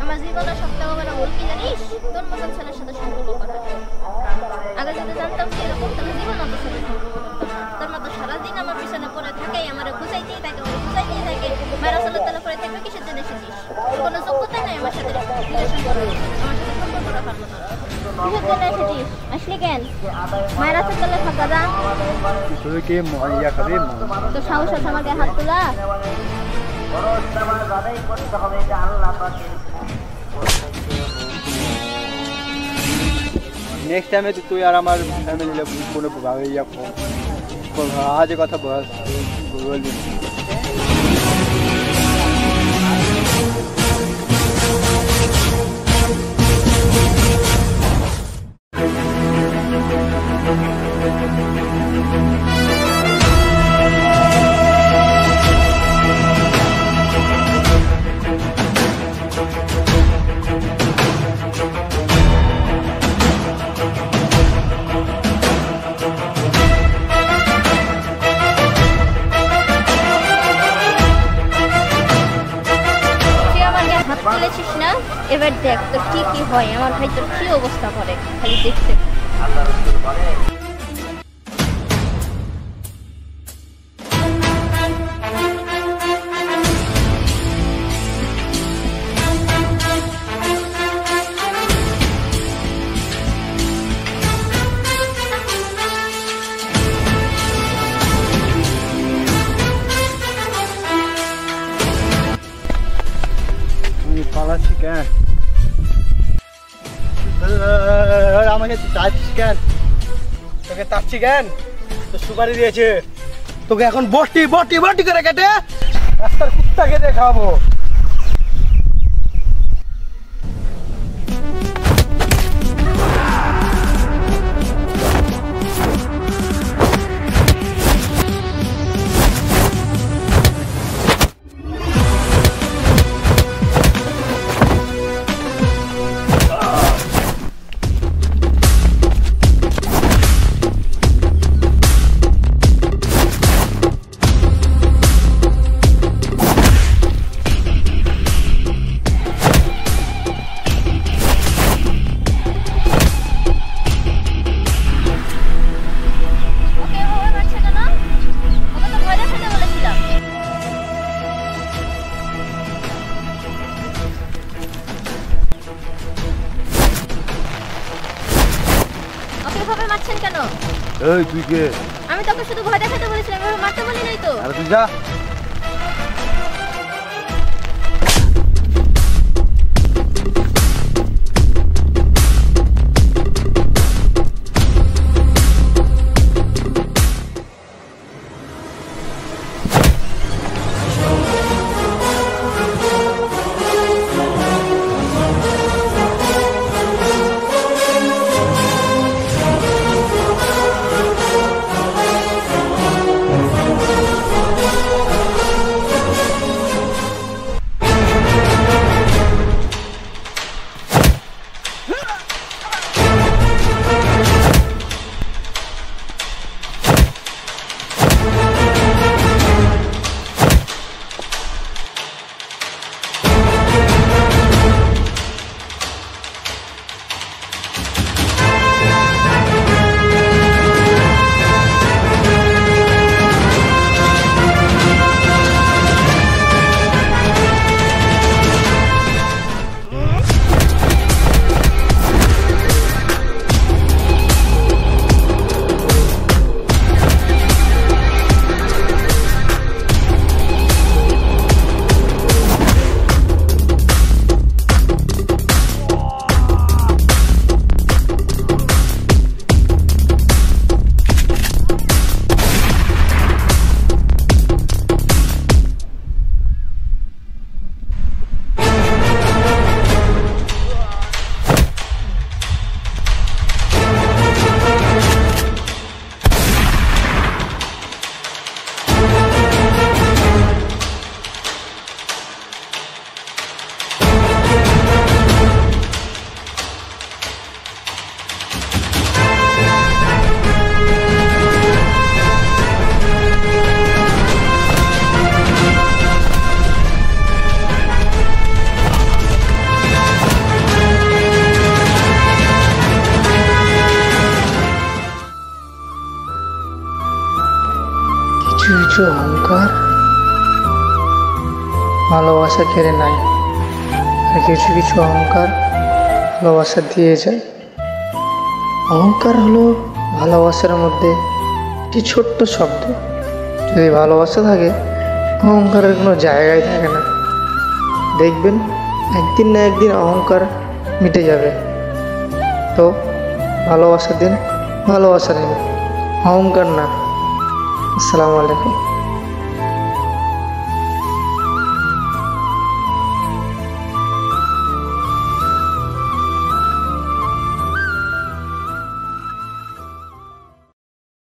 আমার জীবনে সবথেকে বড় ভুল কি জানিস? তোর মতন ছেলের সাথে সম্পর্ক করা। আগে যদি জানতাম যে এরকম তাহলে জীবন তোর সাথে সম্পর্ক করতাম না। তোর মতো সারাদিন আমার পিছনে পড়ে থাকে, আমার বুঝাইতেই থাকে, মায়েরা চলে তালা করে থাকবে কিসের জন্য এসেছিস? কোনো যোগ্যতা নাই আমার সাথে রিলেশন করার, আমার সাথে সম্পর্ক রাখার মতো। কিসের জন্য এসেছিস? আসলি কেন? মায়েরা চলে থাকা যা। তুই কি ইয়া খাবি? তো সাহস আছে আমার গায়ে হাত তোলা? নেক্সট টাইমে তুই আর আমার ফ্যামিলি কোনো ইয়া আজ কথা বলবি। বলেছিস না, এবার দেখ তোর কি কি হয়। আমার ভাই তোর কি অবস্থা করে খালি দেখতে। পালাচ্ছি কেন? আমাকে চাচ্ছিস কেন? তোকে চাচ্ছি কেন? তো সুপারি দিয়েছে তোকে, এখন বটি বটি বটি করে কেটে রাস্তার কুত্তাকে দেখাবো। কেন? এই তুই কে? আমি তোকে শুধু ভয় দেখাতে বলেছিলাম, আমি মারতে বলি নাই তো। আরে তুই যা। অহংকার ভালোবাসা কেড়ে নেয়, আর কিছু কিছু অহংকার ভালোবাসা দিয়ে যায়। অহংকার হলো ভালোবাসার মধ্যে একটি ছোট্ট শব্দ। যদি ভালোবাসা থাকে, অহংকারের কোনো জায়গায় থাকে না। দেখবেন একদিন না একদিন অহংকার মিটে যাবে। তো ভালোবাসা দিন, ভালোবাসা নিন, অহংকার না। আসসালামু আলাইকুম।